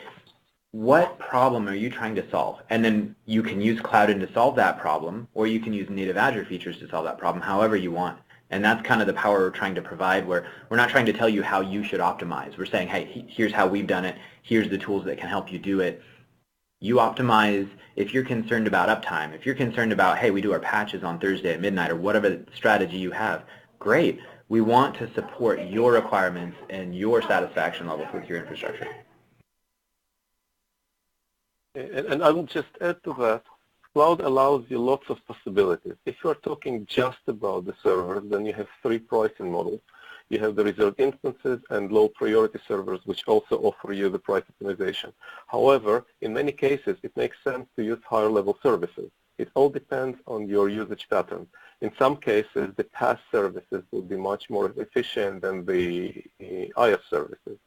what problem are you trying to solve? And then you can use Cloud-In to solve that problem, or you can use native Azure features to solve that problem, however you want. And that's kind of the power we're trying to provide, where we're not trying to tell you how you should optimize. We're saying, hey, here's how we've done it. Here's the tools that can help you do it. You optimize if you're concerned about uptime. If you're concerned about, hey, we do our patches on Thursday at midnight, or whatever strategy you have, great. We want to support your requirements and your satisfaction levels with your infrastructure. And I will just add to that, Cloud allows you lots of possibilities. If you are talking just about the servers, then you have 3 pricing models. You have the reserved instances and low priority servers, which also offer you the price optimization. However, in many cases, it makes sense to use higher level services. It all depends on your usage pattern. In some cases, the PaaS services will be much more efficient than the IaaS services.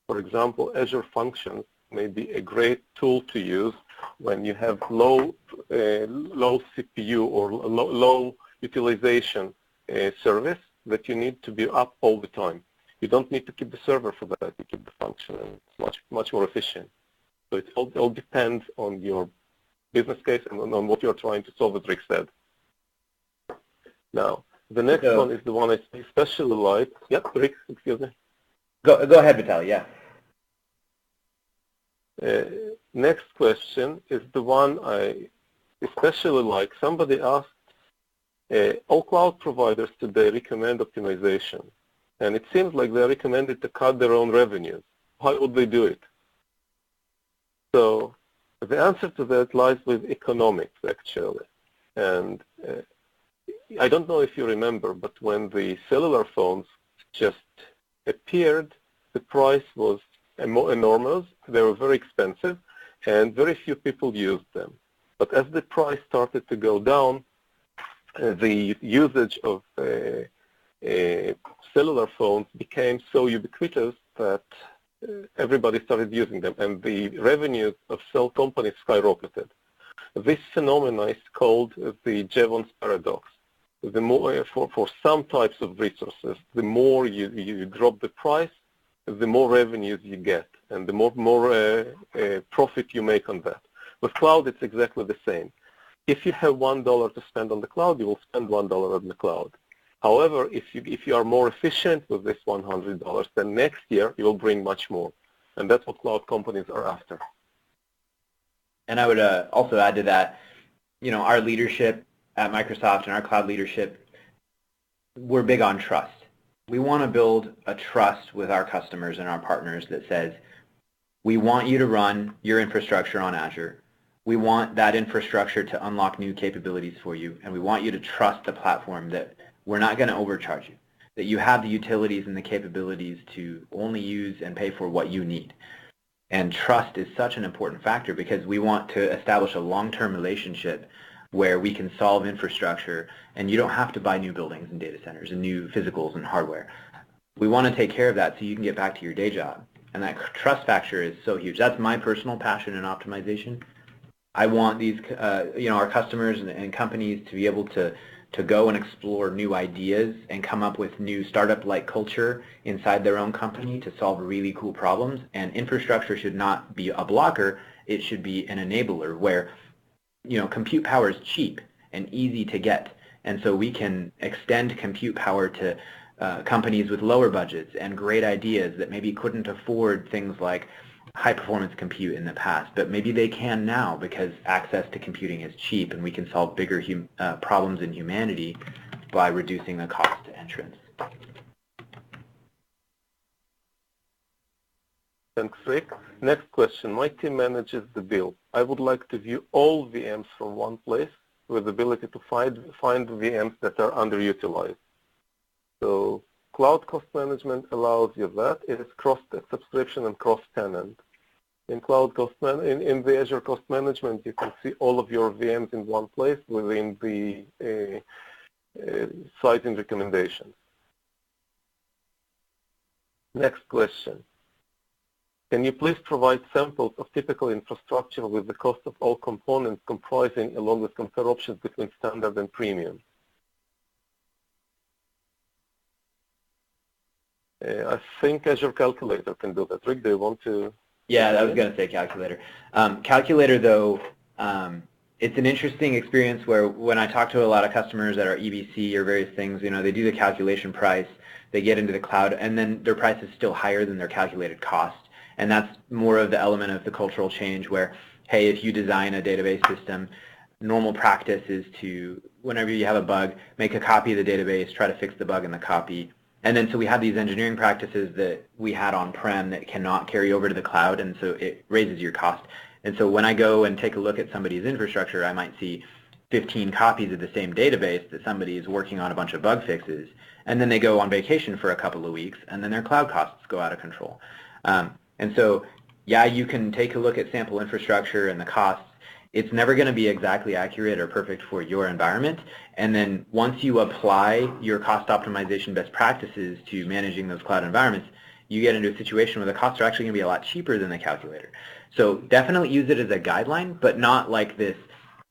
For example, Azure Functions may be a great tool to use when you have low CPU or low utilization service that you need to be up all the time. You don't need to keep the server for that. You keep the function, and it's much more efficient. So it all depends on your business case and on what you're trying to solve, as Rick said. Now, the next one is the one I especially like. Yep, Rick, excuse me. Go ahead, Vitaly, yeah. Next question is the one I especially like. Somebody asked, all cloud providers today recommend optimization, and it seems like they recommended to cut their own revenues. How would they do it? So the answer to that lies with economics, actually. And I don't know if you remember, but when the cellular phones just appeared, the price was enormous. They were very expensive, and very few people used them. But as the price started to go down, the usage of cellular phones became so ubiquitous that everybody started using them, and the revenues of cell companies skyrocketed. This phenomenon is called the Jevons paradox. The more, for some types of resources, the more you drop the price, the more revenues you get, and the more profit you make on that. With cloud, it's exactly the same. If you have $1 to spend on the cloud, you will spend $1 on the cloud. However, if you are more efficient with this $100, then next year you will bring much more. And that's what cloud companies are after. And I would also add to that, our leadership at Microsoft and our cloud leadership, we're big on trust. We want to build a trust with our customers and our partners that says, we want you to run your infrastructure on Azure. We want that infrastructure to unlock new capabilities for you, and we want you to trust the platform, that we're not going to overcharge you, that you have the utilities and the capabilities to only use and pay for what you need. And trust is such an important factor, because we want to establish a long-term relationship where we can solve infrastructure, and you don't have to buy new buildings and data centers and new physicals and hardware. We want to take care of that so you can get back to your day job. And that trust factor is so huge. That's my personal passion in optimization. I want these, our customers and companies to be able to go and explore new ideas and come up with new startup-like culture inside their own company to solve really cool problems. And infrastructure should not be a blocker. It should be an enabler where, compute power is cheap and easy to get. And so we can extend compute power to companies with lower budgets and great ideas that maybe couldn't afford things like high-performance compute in the past, but maybe they can now because access to computing is cheap, and we can solve bigger problems in humanity by reducing the cost to entrance. Thanks, Rick. Next question. My team manages the bill. I would like to view all VMs from one place with the ability to find VMs that are underutilized. So cloud cost management allows you that. It is cross-subscription and cross-tenant. In cloud in the Azure cost management, you can see all of your VMs in one place within the sizing recommendations. Next question. Can you please provide samples of typical infrastructure with the cost of all components comprising along with compare options between standard and premium? I think Azure Calculator can do that. Rick, do you want to? Yeah, I was going to say Calculator. Calculator, though, it's an interesting experience where when I talk to a lot of customers that are EBC or various things, you know, they do the calculation price, they get into the cloud, and then their price is still higher than their calculated cost. And that's more of the element of the cultural change where, hey, if you design a database system, normal practice is to, whenever you have a bug, make a copy of the database, try to fix the bug in the copy. And then so we have these engineering practices that we had on-prem that cannot carry over to the cloud, and so it raises your cost. And so when I go and take a look at somebody's infrastructure, I might see 15 copies of the same database that somebody is working on a bunch of bug fixes, and then they go on vacation for a couple of weeks, and then their cloud costs go out of control. And so, yeah, you can take a look at sample infrastructure and the costs. It's never going to be exactly accurate or perfect for your environment. And then once you apply your cost optimization best practices to managing those cloud environments, you get into a situation where the costs are actually going to be a lot cheaper than the calculator. So definitely use it as a guideline, but not like this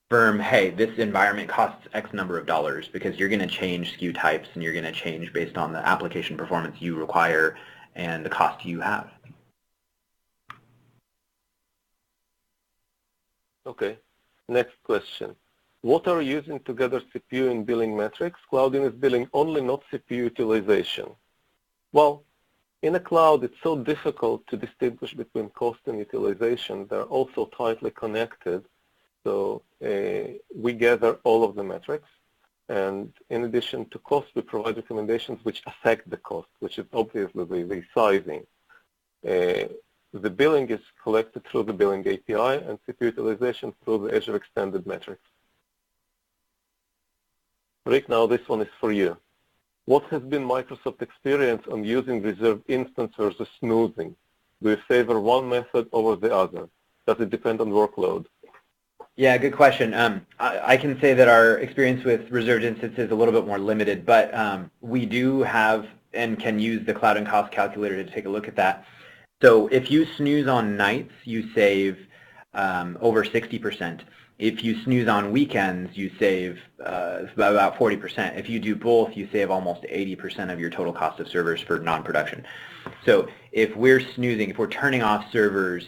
firm, hey, this environment costs X number of dollars, because you're going to change SKU types and you're going to change based on the application performance you require and the cost you have. Okay, next question. What are you using to gather CPU in billing metrics? Cloudiness billing only, not CPU utilization. Well, in a cloud, it's so difficult to distinguish between cost and utilization. They're also tightly connected. So we gather all of the metrics. And in addition to cost, we provide recommendations which affect the cost, which is obviously the sizing. The billing is collected through the billing API and CPU utilization through the Azure Extended Metrics. Rick, now this one is for you. What has been Microsoft's experience on using reserved instance versus smoothing? Do you favor one method over the other? Does it depend on workload? Yeah, good question. I can say that our experience with reserved instances is a little bit more limited, but we do have and can use the Cloud and Cost Calculator to take a look at that. So if you snooze on nights, you save over 60%. If you snooze on weekends, you save about 40%. If you do both, you save almost 80% of your total cost of servers for non-production. So if we're snoozing, if we're turning off servers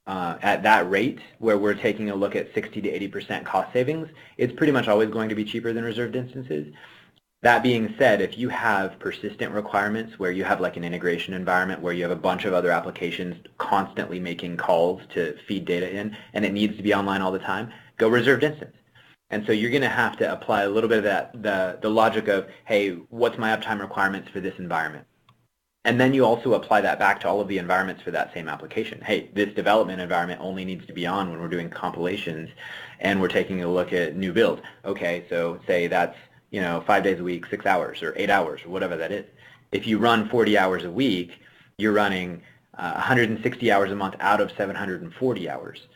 at that rate, where we're taking a look at 60 to 80% cost savings, it's pretty much always going to be cheaper than reserved instances. That being said, if you have persistent requirements where you have like an integration environment where you have a bunch of other applications constantly making calls to feed data in, and it needs to be online all the time, go reserved instance. And so you're going to have to apply a little bit of that, the logic of, hey, what's my uptime requirements for this environment? And then you also apply that back to all of the environments for that same application. Hey, this development environment only needs to be on when we're doing compilations and we're taking a look at new build. Okay, so say that's 5 days a week, 6 hours, or 8 hours, or whatever that is. If you run 40 hours a week, you're running 160 hours a month out of 740 hours.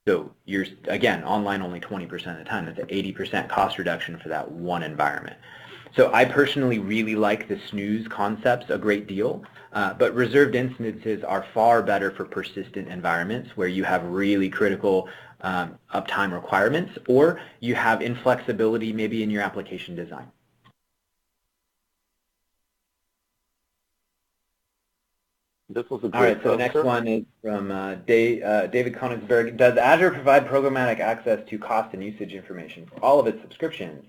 So you're, again, online only 20% of the time. That's an 80% cost reduction for that one environment. So I personally really like the snooze concepts a great deal, but reserved instances are far better for persistent environments where you have really critical uptime requirements, or you have inflexibility maybe in your application design. This was a great All right, so the next one is from David Konigsberg. Does Azure provide programmatic access to cost and usage information for all of its subscriptions,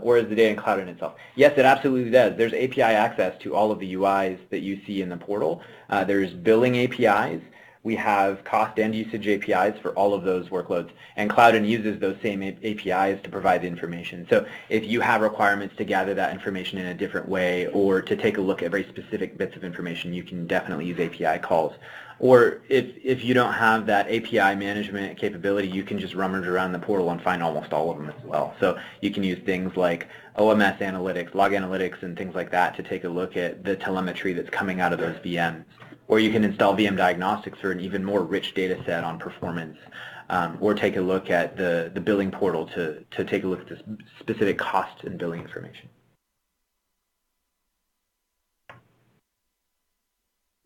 or is the data in cloud in itself? Yes, it absolutely does. There's API access to all of the UIs that you see in the portal. There's billing APIs. We have cost and usage APIs for all of those workloads, and Cloudin uses those same APIs to provide the information. So if you have requirements to gather that information in a different way or to take a look at very specific bits of information, you can definitely use API calls. Or if you don't have that API management capability, you can just rummage around the portal and find almost all of them as well. So you can use things like OMS analytics, log analytics, and things like that to take a look at the telemetry that's coming out of those VMs. Or you can install VM Diagnostics for an even more rich data set on performance, or take a look at the billing portal to take a look at the specific cost and billing information.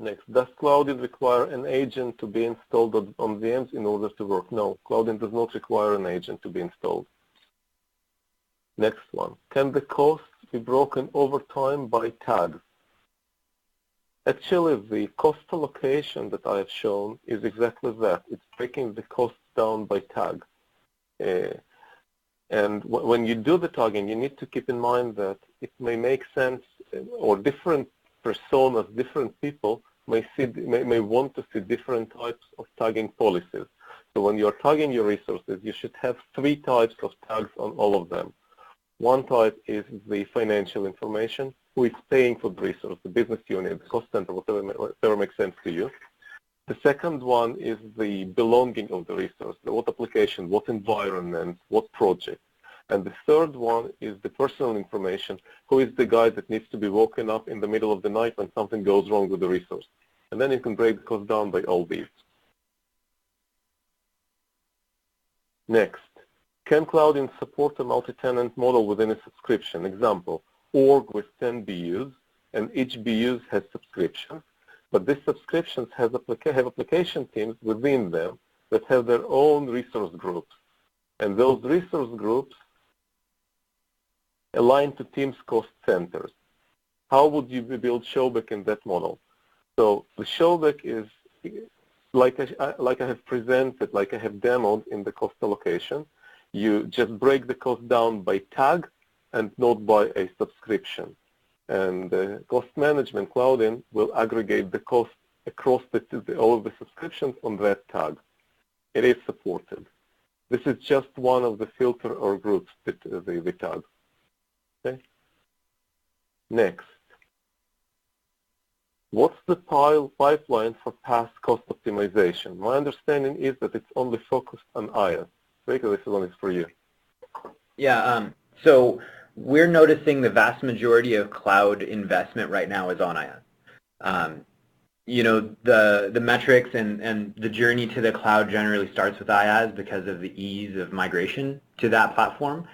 Next, does Cloudin require an agent to be installed on VMs in order to work? No, Cloudin does not require an agent to be installed. Next one, can the costs be broken over time by tags? Actually, the cost allocation that I have shown is exactly that. It's breaking the costs down by tag. And when you do the tagging, you need to keep in mind that it may make sense, or different personas, different people may want to see different types of tagging policies. So when you're tagging your resources, you should have 3 types of tags on all of them. One type is the financial information, who is paying for the resource, the business unit, the cost center, whatever makes sense to you. The second one is the belonging of the resource, what application, what environment, what project. And the third one is the personal information, who is the guy that needs to be woken up in the middle of the night when something goes wrong with the resource. And then you can break the cost down by all these. Next, can Cloudin support a multi-tenant model within a subscription? Example, org with 10 BUs, and each BU has subscriptions, but these subscriptions have application teams within them that have their own resource groups. And those resource groups align to teams' cost centers. How would you build Showback in that model? So the Showback is, like I have presented, like I have demoed in the cost allocation. You just break the cost down by tag and not by a subscription. And cost management, Cloudin, will aggregate the cost across all of the subscriptions on that tag. It is supported. This is just one of the filter or groups, the tag. Okay. Next, what's the pipeline for past cost optimization? My understanding is that it's only focused on IaaS. Rico, this one is for you. Yeah, so we're noticing the vast majority of cloud investment right now is on IaaS. You know, the metrics and the journey to the cloud generally starts with IaaS because of the ease of migration to that platform.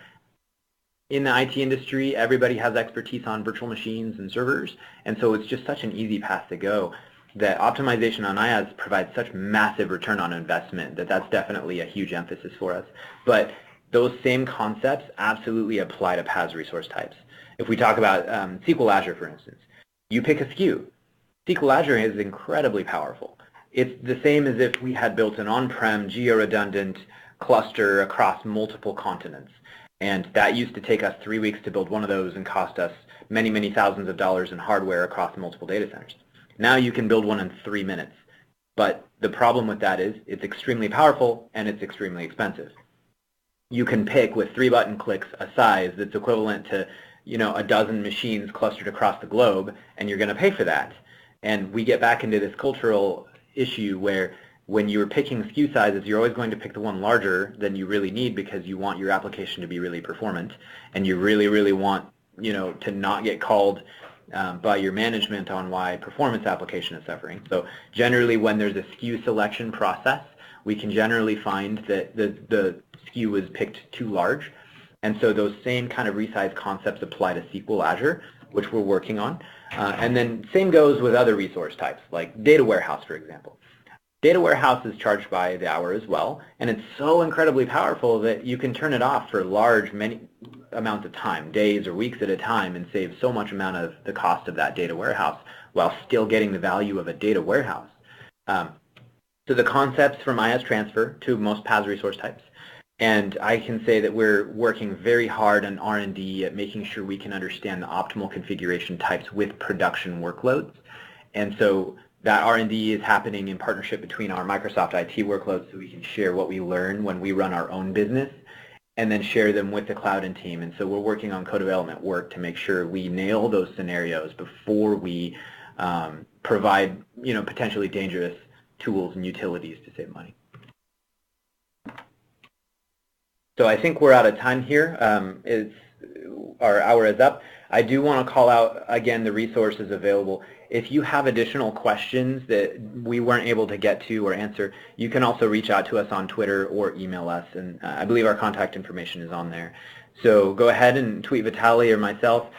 In the IT industry, everybody has expertise on virtual machines and servers, and so it's just such an easy path to go that optimization on IaaS provides such massive return on investment that that's definitely a huge emphasis for us. But those same concepts absolutely apply to PaaS resource types. If we talk about SQL Azure, for instance, you pick a SKU. SQL Azure is incredibly powerful. It's the same as if we had built an on-prem geo-redundant cluster across multiple continents. And that used to take us 3 weeks to build one of those and cost us many, many thousands of dollars in hardware across multiple data centers. Now you can build one in 3 minutes. But the problem with that is it's extremely powerful and it's extremely expensive. You can pick with 3 button clicks a size that's equivalent to, you know, a dozen machines clustered across the globe, and you're going to pay for that. And we get back into this cultural issue where when you're picking SKU sizes, you're always going to pick the one larger than you really need because you want your application to be really performant, and you really, really want, you know, to not get called by your management on why performance application is suffering. So generally, when there's a SKU selection process, we can generally find that the SKU was picked too large, and so those same kind of resize concepts apply to SQL Azure, which we're working on. And then same goes with other resource types, like data warehouse, for example. Data warehouse is charged by the hour as well, and it's so incredibly powerful that you can turn it off for many amounts of time, days or weeks at a time, and save so much amount of the cost of that data warehouse while still getting the value of a data warehouse. So the concepts from IaaS transfer to most PaaS resource types. And I can say that we're working very hard on R&D at making sure we can understand the optimal configuration types with production workloads. And so that R&D is happening in partnership between our Microsoft IT workloads, so we can share what we learn when we run our own business and then share them with the Cloudin team. And so we're working on co-development work to make sure we nail those scenarios before we provide, you know, potentially dangerous tools and utilities to save money. So I think we're out of time here. Our hour is up. I do want to call out, again, the resources available. If you have additional questions that we weren't able to get to or answer, you can also reach out to us on Twitter or email us, and I believe our contact information is on there. So go ahead and tweet Vitaly or myself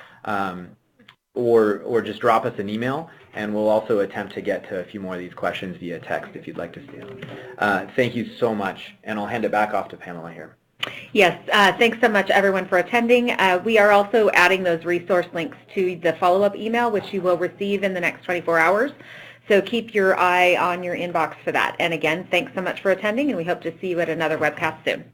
or just drop us an email, and we'll also attempt to get to a few more of these questions via text if you'd like to see them. Thank you so much, and I'll hand it back off to Pamela here. Yes, thanks so much everyone for attending. We are also adding those resource links to the follow-up email, which you will receive in the next 24 hours. So keep your eye on your inbox for that. And again, thanks so much for attending, and we hope to see you at another webcast soon.